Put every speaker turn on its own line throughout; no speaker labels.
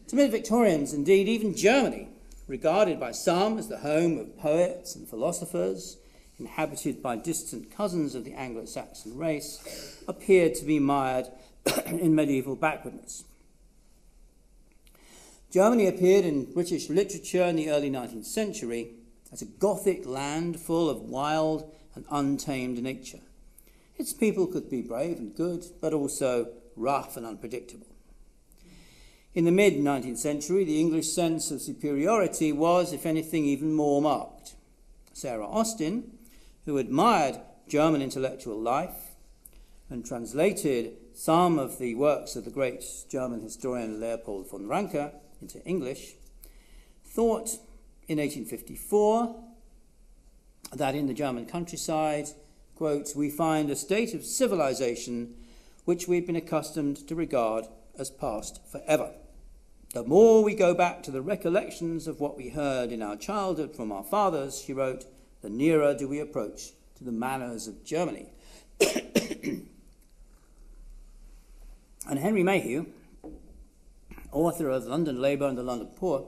To mid-Victorians, indeed, even Germany, regarded by some as the home of poets and philosophers, inhabited by distant cousins of the Anglo-Saxon race, appeared to be mired in medieval backwardness. Germany appeared in British literature in the early 19th century as a Gothic land full of wild and untamed nature. Its people could be brave and good, but also rough and unpredictable. In the mid-19th century, the English sense of superiority was, if anything, even more marked. Sarah Austin, who admired German intellectual life and translated some of the works of the great German historian Leopold von Ranke into English, thought in 1854 that in the German countryside, quote, we find a state of civilization which we've been accustomed to regard as past forever. The more we go back to the recollections of what we heard in our childhood from our fathers, she wrote, the nearer do we approach to the manners of Germany. And Henry Mayhew, author of London Labour and the London Poor,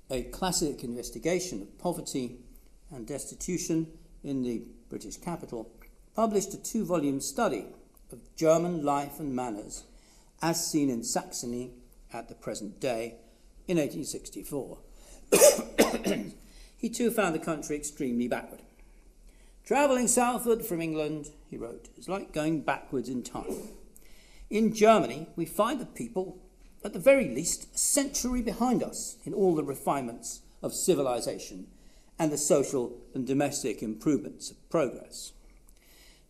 a classic investigation of poverty and destitution in the British capital, published a 2-volume study of German life and manners as seen in Saxony at the present day in 1864. He too found the country extremely backward. Travelling southward from England, he wrote, is like going backwards in time. In Germany, we find the people, at the very least, a century behind us in all the refinements of civilization and the social and domestic improvements of progress.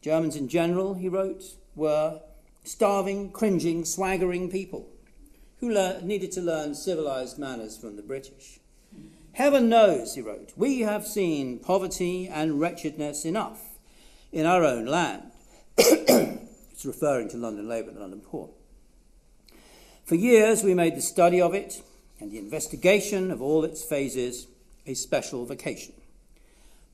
Germans in general, he wrote, were starving, cringing, swaggering people who needed to learn civilized manners from the British. Heaven knows, he wrote, we have seen poverty and wretchedness enough in our own land. It's referring to London Labour and the London Poor. For years we made the study of it and the investigation of all its phases a special vocation.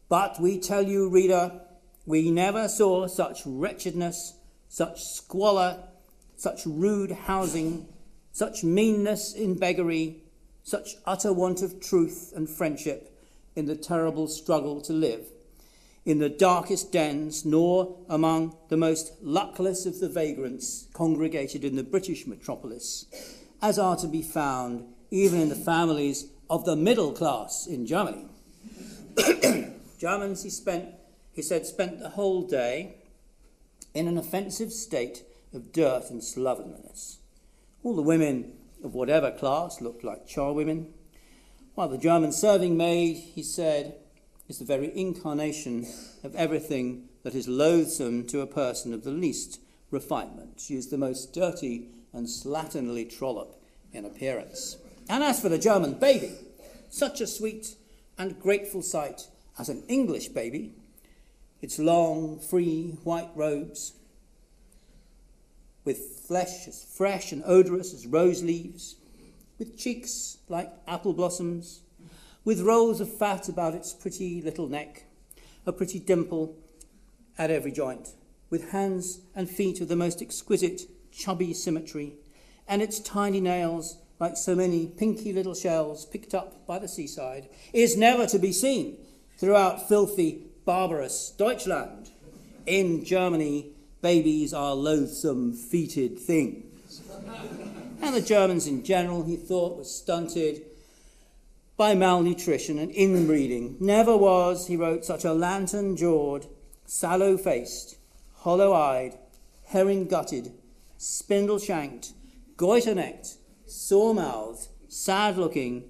But we tell you, reader, we never saw such wretchedness, such squalor, such rude housing, such meanness in beggary, such utter want of truth and friendship in the terrible struggle to live, in the darkest dens, nor among the most luckless of the vagrants congregated in the British metropolis, as are to be found even in the families of the middle class in Germany. Germans, he said, spent the whole day in an offensive state of dirt and slovenliness. All the women of whatever class looked like charwomen, while the German serving maid, he said, is the very incarnation of everything that is loathsome to a person of the least refinement. She is the most dirty and slatternly trollop in appearance. And as for the German baby, such a sweet and grateful sight as an English baby, its long, free, white robes, with flesh as fresh and odorous as rose leaves, with cheeks like apple blossoms, with rolls of fat about its pretty little neck, a pretty dimple at every joint, with hands and feet of the most exquisite chubby symmetry, and its tiny nails like so many pinky little shells picked up by the seaside, is never to be seen throughout filthy, barbarous Deutschland. In Germany, babies are loathsome, feted things. And the Germans in general, he thought, were stunted by malnutrition and inbreeding. Never was, he wrote, such a lantern-jawed, sallow-faced, hollow-eyed, herring-gutted, spindle-shanked, goiter-necked, sore-mouthed, sad-looking,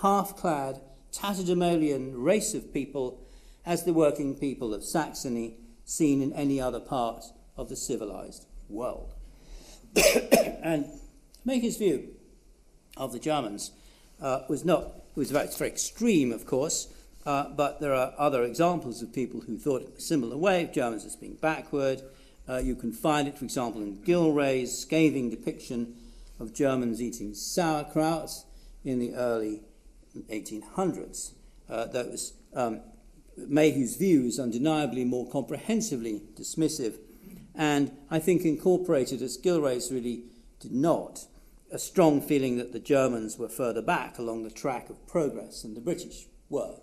half-clad, tatterdemalion race of people as the working people of Saxony seen in any other part of the civilized world. And Maker's view of the Germans was very extreme, of course, but there are other examples of people who thought in a similar way of Germans as being backward. You can find it, for example, in Gilray's scathing depiction of Germans eating sauerkraut in the early 1800s. That was Mayhew's views undeniably more comprehensively dismissive, and I think incorporated, as Gilray's really did not, a strong feeling that the Germans were further back along the track of progress than the British were.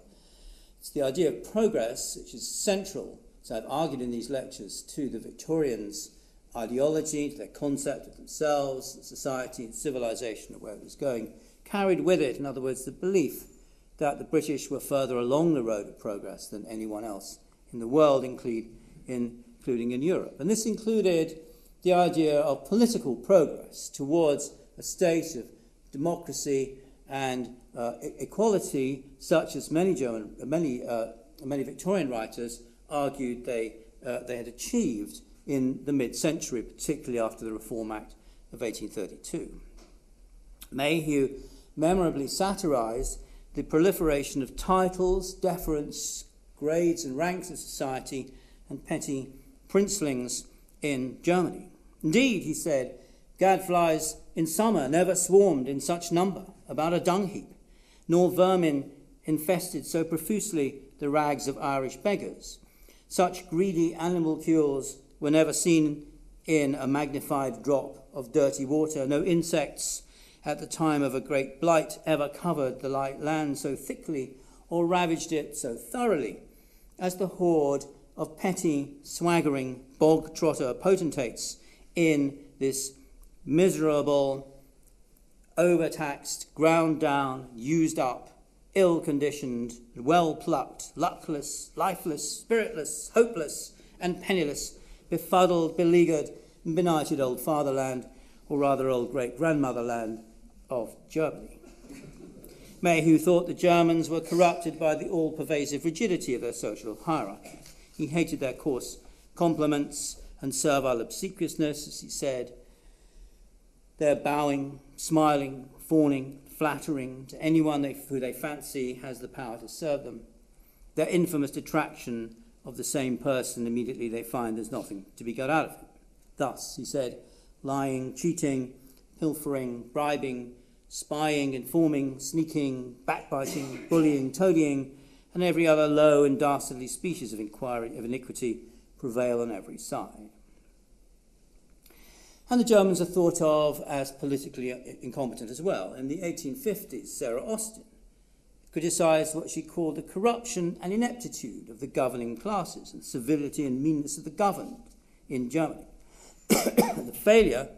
It's the idea of progress which is central, as I've argued in these lectures, to the Victorians' ideology, to their concept of themselves, the society and civilization of where it was going, carried with it, in other words, the belief that the British were further along the road of progress than anyone else in the world, including in Europe. And this included the idea of political progress towards a state of democracy and equality, such as many Victorian writers argued they had achieved in the mid-century, particularly after the Reform Act of 1832. Mayhew memorably satirized the proliferation of titles, deference, grades and ranks of society, and petty princelings in Germany. Indeed, he said, gadflies in summer never swarmed in such number about a dung heap, nor vermin infested so profusely the rags of Irish beggars. Such greedy animalcules were never seen in a magnified drop of dirty water. No insects at the time of a great blight ever covered the light land so thickly or ravaged it so thoroughly as the horde of petty, swaggering, bog-trotter potentates in this miserable, overtaxed, ground down, used up, ill-conditioned, well-plucked, luckless, lifeless, spiritless, hopeless, and penniless, befuddled, beleaguered, and benighted old fatherland, or rather old great-grandmotherland of Germany. Mayhew thought the Germans were corrupted by the all-pervasive rigidity of their social hierarchy. He hated their coarse compliments and servile obsequiousness, as he said, their bowing, smiling, fawning, flattering to anyone who they fancy has the power to serve them, their infamous detraction of the same person immediately they find there's nothing to be got out of it. Thus, he said, lying, cheating, pilfering, bribing, spying, informing, sneaking, backbiting, bullying, toadying, and every other low and dastardly species of iniquity prevail on every side. And the Germans are thought of as politically incompetent as well. In the 1850s, Sarah Austin criticised what she called the corruption and ineptitude of the governing classes and civility and meanness of the governed in Germany. The failure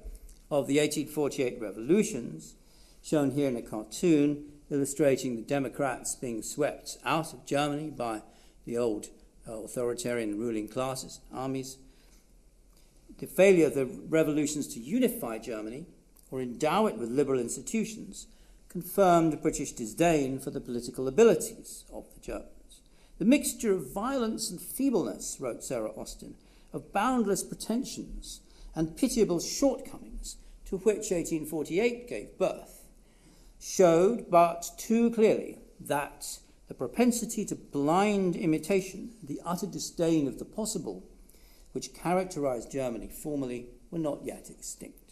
of the 1848 revolutions, shown here in a cartoon illustrating the Democrats being swept out of Germany by the old authoritarian ruling classes, armies. The failure of the revolutions to unify Germany or endow it with liberal institutions confirmed British disdain for the political abilities of the Germans. The mixture of violence and feebleness, wrote Sarah Austin, of boundless pretensions and pitiable shortcomings to which 1848 gave birth, showed but too clearly that the propensity to blind imitation, the utter disdain of the possible, which characterized Germany formerly, were not yet extinct.